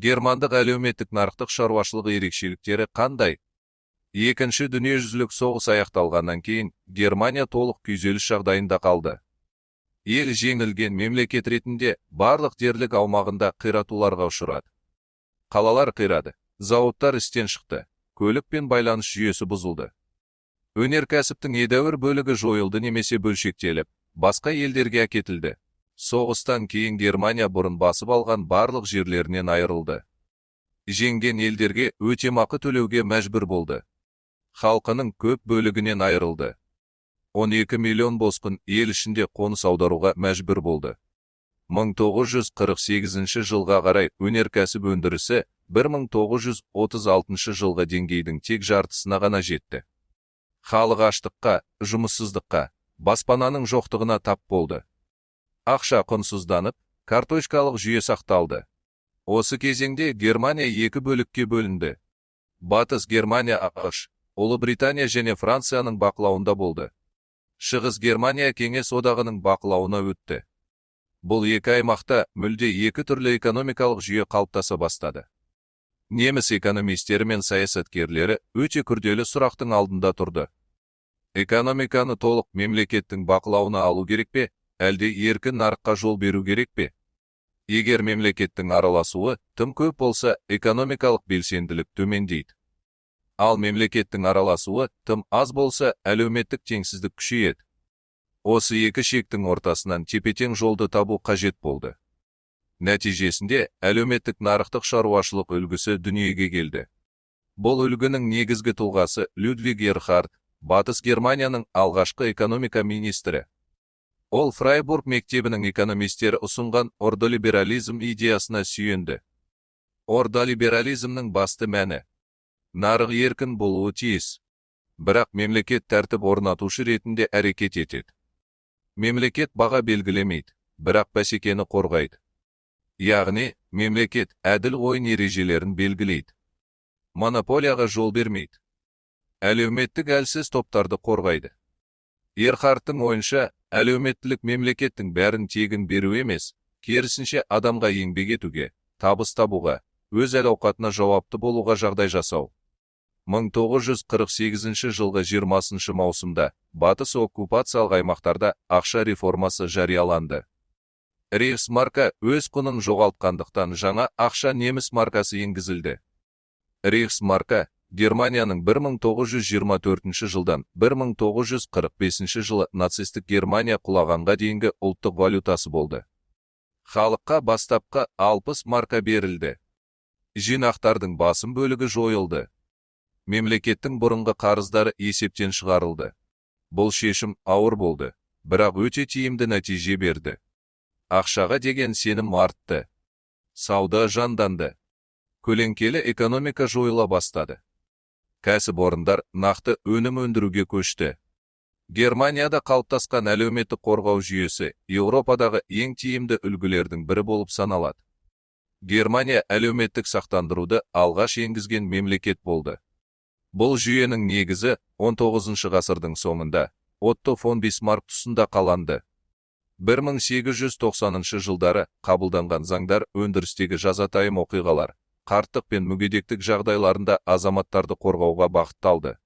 Германдық әлеуметтік нарықтық шаруашылығы ерекшеліктері қандай? Екінші дүниежүзілік соғыс аяқталғаннан кейін Германия толық күйзеліс жағдайында қалды. Ел жеңілген мемлекет ретінде барлық дерлік аумағында қиратуларға ұшырады. Қалалар қирады, зауыттар істен шықты, көлік пен байланыс жүйесі бұзылды. Өнеркәсіптің едәуір бөлігі жойылды немесе бөлшектеліп, басқа елдерге әкетілді. Соғыстан кейін Германия бұрын басып алған барлық жерлерінен айырылды. Жеңген елдерге өтемақы төлеуге мәжбүр болды. Халқының көп бөлігінен айырылды. 12 миллион босқын ел ішінде қоныс аударуға мәжбүр болды. 1948 жылға қарай өнеркәсіп өндірісі 1936 жылғы деңгейдің тек жартысына ғана жетті. Халық аштыққа, жұмыссыздыққа, баспананың жоқтығына тап болды. Ақша құнсызданып, карточкалық жүйе сақталды. Осы кезеңде Германия екі бөлікке бөлінді. Батыс Германия ақш, Ұлыбритания және Францияның бақылауында болды. Шығыс Германия Кеңес одағының бақылауына өтті. Бұл екі аймақта мүлде екі түрлі экономикалық жүйе қалыптаса бастады. Неміс экономистері мен саясаткерлері өте күрделі сұрақтың алдында тұрды. Экономиканы толық мемлекеттің бақылауына алу керек пе, әлде еркін нарыққа жол беру керек пе? Егер мемлекеттің араласуы тым көп болса, экономикалық белсенділік төмендейді. Ал мемлекеттің араласуы тым аз болса, әлеуметтік теңсіздік күшейеді. Осы екі шектің ортасынан тепе-тең жолды табу қажет болды. Нәтижесінде әлеуметтік нарықтық шаруашылық үлгісі дүниеге келді. Бұл үлгінің негізгі тұлғасы Людвиг Эрхард, Батыс Германияның алғашқы экономика министрі. Ол Фрайбург мектебінің экономистері ұсынған ордолиберализм идеясына сүйенді. Ордолиберализмнің басты мәні: нарық еркін болуы тиіс, бірақ мемлекет тәртіп орнатушы ретінде әрекет етеді. Мемлекет баға белгілемейді, бірақ бәсекені қорғайды. Яғни, мемлекет әділ ойын ережелерін белгілейді. Монополияға жол бермейді. Әлеуметтік әлсіз топтарды қорғайды. Эрхардтың ойынша, әлеуметтілік мемлекеттің бәрін тегін беру емес, керісінше адамға еңбек етуге, табыс табуға, өз әл-ауқатына жауапты болуға жағдай жасау. 1948 жылғы 20 маусымда батыс оккупациялық аймақтарда ақша реформасы жарияланды. Рейхсмарка өз құнын жоғалтқандықтан жаңа ақша неміс маркасы енгізілді. Рейхсмарка Германияның 1924 жылдан 1945 жылы нацистік Германия құлағанға дейінгі ұлттық валютасы болды. Халыққа бастапқы 60 марка берілді. Жинақтардың басым бөлігі жойылды. Мемлекеттің бұрынғы қарыздары есептен шығарылды. Бұл шешім ауыр болды, бірақ өте тиімді нәтиже берді. Ақшаға деген сенім артты. Сауда жанданды. Көлеңкелі экономика жойыла бастады. Кәсіпорындар нақты өнім өндіруге көшті. Германияда қалыптасқан әлеуметтік қорғау жүйесі Еуропадағы ең тиімді үлгілердің бірі болып саналады. Германия әлеуметтік сақтандыруды алғаш енгізген мемлекет болды. Бұл жүйенің негізі 19 ғасырдың соңында Отто фон Бисмарк тұсында қаланды. 1890 жылдары қабылданған заңдар өндірістегі жазатайым оқиғалар, қарттық пен мүгедектік жағдайларында азаматтарды қорғауға бағытталды.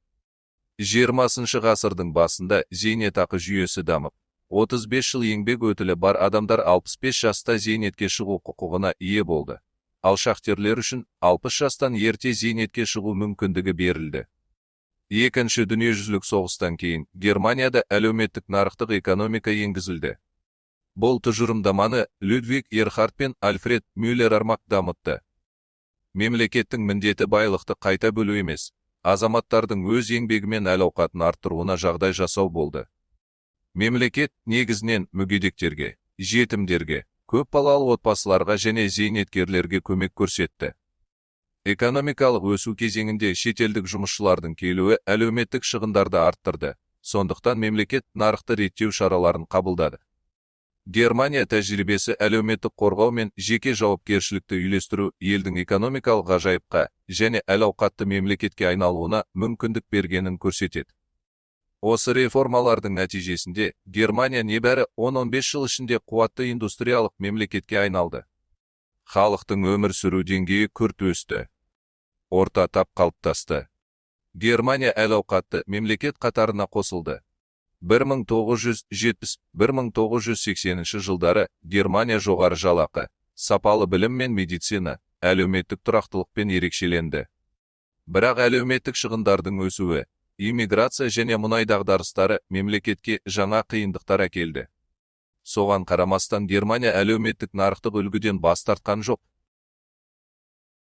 20 ғасырдың басында зейнетақы жүйесі дамып, 35 жыл еңбек өтілі бар адамдар 65 жаста зейнетке шығу құқығына ие болды. Ал шахтерлер үшін 60 жастан ерте зейнетке шығу мүмкіндігі берілді. Екінші дүниежүзілік соғыстан кейін Германияда әлеуметтік нарықтық экономика енгізілді. Бұл тұжырымдаманы Людвиг Эрхард пен Альфред Мюллер армақ дамытты. Мемлекеттің міндеті байлықты қайта бөлу емес, азаматтардың өз еңбегімен әл-ауқатын арттыруына жағдай жасау болды. Мемлекет негізінен мүгедектерге, жетімдерге, көпбалалы отбасыларға және зейнеткерлерге көмек көрсетті. Экономикалық өсу кезеңінде шетелдік жұмысшылардың келуі әлеуметтік шығындарды арттырды, сондықтан мемлекет нарықты реттеу шараларын қабылдады. Германия тәжірибесі әлеуметтік қорғау мен жеке жауапкершілікті үйлестіру елдің экономикалық ғажайыпқа және әл-ауқатты мемлекетке айналуына мүмкіндік бергенін көрсетеді. Осы реформалардың нәтижесінде Германия небәрі 10-15 жыл ішінде қуатты индустриялық мемлекетке айналды. Халықтың өмір сүру деңгейі күрт өсті. Орта тап қалыптасты. Германия әл-ауқатты мемлекет қатарына қосылды. 1970-1980 жылдары Германия жоғары жалақы, сапалы білім мен медицина, әлеуметтік тұрақтылықпен ерекшеленді. Бірақ әлеуметтік шығындардың өсуі, иммиграция және мұнай дағдарыстары мемлекетке жаңа қиындықтар әкелді. Соған қарамастан Германия әлеуметтік нарықтық үлгіден бас тартқан жоқ.